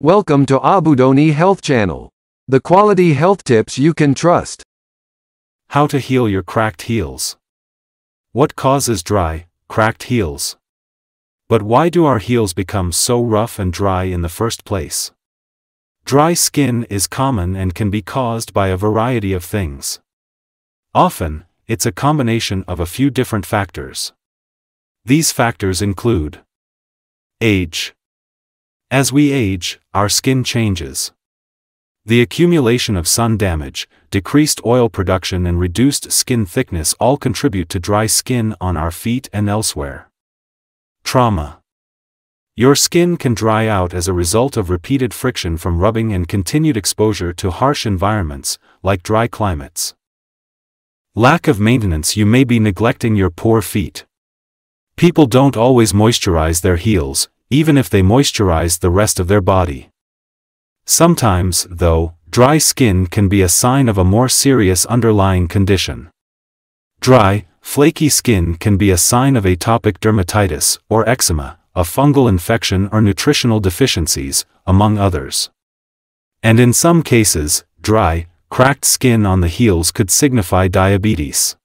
Welcome to Abudoni Health Channel. The quality health tips you can trust. How to heal your cracked heels. What causes dry, cracked heels? But why do our heels become so rough and dry in the first place? Dry skin is common and can be caused by a variety of things. Often, it's a combination of a few different factors. These factors include age. As we age, our skin changes. The accumulation of sun damage, decreased oil production and reduced skin thickness all contribute to dry skin on our feet and elsewhere. Trauma. Your skin can dry out as a result of repeated friction from rubbing and continued exposure to harsh environments, like dry climates. Lack of maintenance. You may be neglecting your poor feet. People don't always moisturize their heels, even if they moisturize the rest of their body. Sometimes, though, dry skin can be a sign of a more serious underlying condition. Dry, flaky skin can be a sign of atopic dermatitis or eczema, a fungal infection or nutritional deficiencies, among others. And in some cases, dry, cracked skin on the heels could signify diabetes.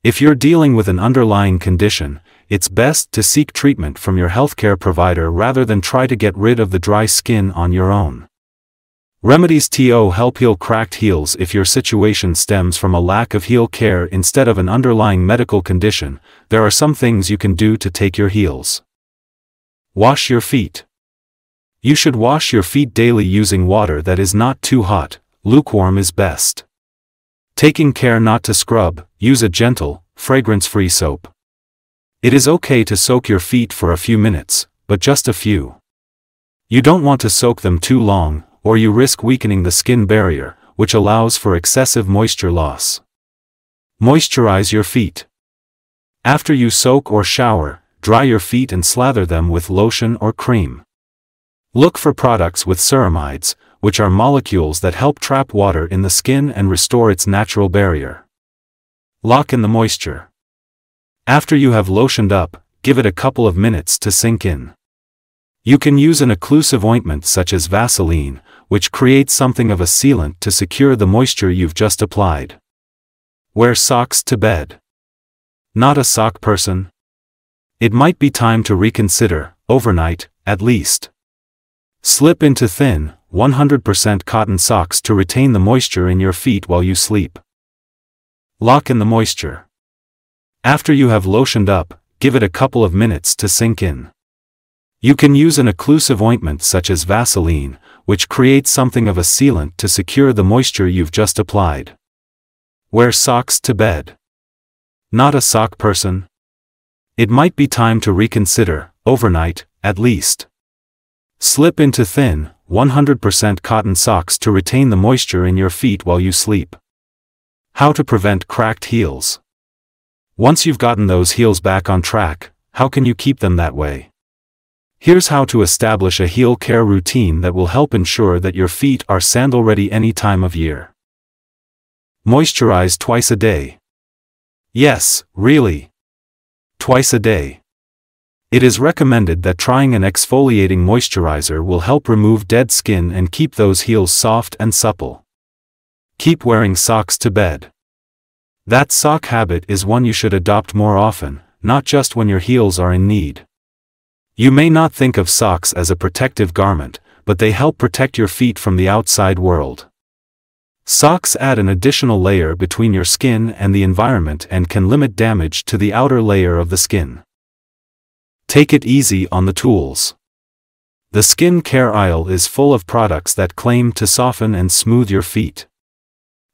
If you're dealing with an underlying condition, it's best to seek treatment from your healthcare provider rather than try to get rid of the dry skin on your own. Remedies to help heal cracked heels. If your situation stems from a lack of heel care instead of an underlying medical condition, there are some things you can do to take your heels. Wash your feet. You should wash your feet daily using water that is not too hot. Lukewarm is best. Taking care not to scrub, use a gentle, fragrance-free soap. It is okay to soak your feet for a few minutes, but just a few. You don't want to soak them too long, or you risk weakening the skin barrier, which allows for excessive moisture loss. Moisturize your feet. After you soak or shower, dry your feet and slather them with lotion or cream. Look for products with ceramides, which are molecules that help trap water in the skin and restore its natural barrier. Lock in the moisture. After you have lotioned up, give it a couple of minutes to sink in. You can use an occlusive ointment such as Vaseline, which creates something of a sealant to secure the moisture you've just applied. Wear socks to bed. Not a sock person? It might be time to reconsider, overnight, at least. Slip into thin, 100% cotton socks to retain the moisture in your feet while you sleep. Lock in the moisture. After you have lotioned up, give it a couple of minutes to sink in. You can use an occlusive ointment such as Vaseline, which creates something of a sealant to secure the moisture you've just applied. Wear socks to bed. Not a sock person? It might be time to reconsider, overnight, at least. Slip into thin, 100% cotton socks to retain the moisture in your feet while you sleep. How to prevent cracked heels. Once you've gotten those heels back on track, how can you keep them that way? Here's how to establish a heel care routine that will help ensure that your feet are sandal ready any time of year. Moisturize twice a day. Yes, really. Twice a day. It is recommended that trying an exfoliating moisturizer will help remove dead skin and keep those heels soft and supple. Keep wearing socks to bed. That sock habit is one you should adopt more often, not just when your heels are in need. You may not think of socks as a protective garment, but they help protect your feet from the outside world. Socks add an additional layer between your skin and the environment and can limit damage to the outer layer of the skin. Take it easy on the tools. The skin care aisle is full of products that claim to soften and smooth your feet.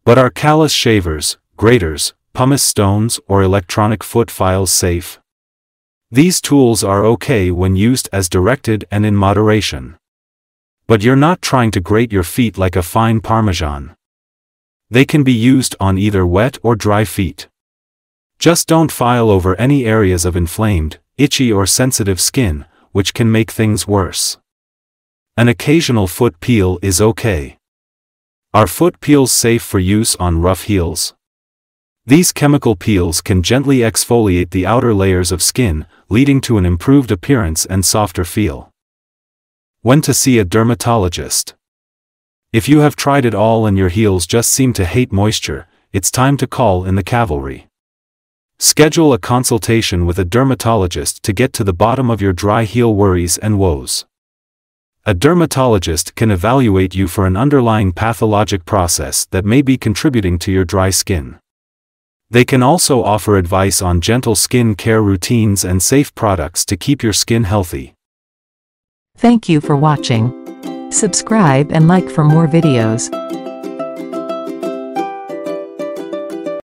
But are callus shavers, graters, pumice stones or electronic foot files safe? These tools are okay when used as directed and in moderation. But you're not trying to grate your feet like a fine parmesan. They can be used on either wet or dry feet. Just don't file over any areas of inflamed, itchy or sensitive skin, which can make things worse. An occasional foot peel is okay. Are foot peels safe for use on rough heels? These chemical peels can gently exfoliate the outer layers of skin, leading to an improved appearance and softer feel. When to see a dermatologist. If you have tried it all and your heels just seem to hate moisture, it's time to call in the cavalry. Schedule a consultation with a dermatologist to get to the bottom of your dry heel worries and woes. A dermatologist can evaluate you for an underlying pathologic process that may be contributing to your dry skin. They can also offer advice on gentle skin care routines and safe products to keep your skin healthy. Thank you for watching. Subscribe and like for more videos.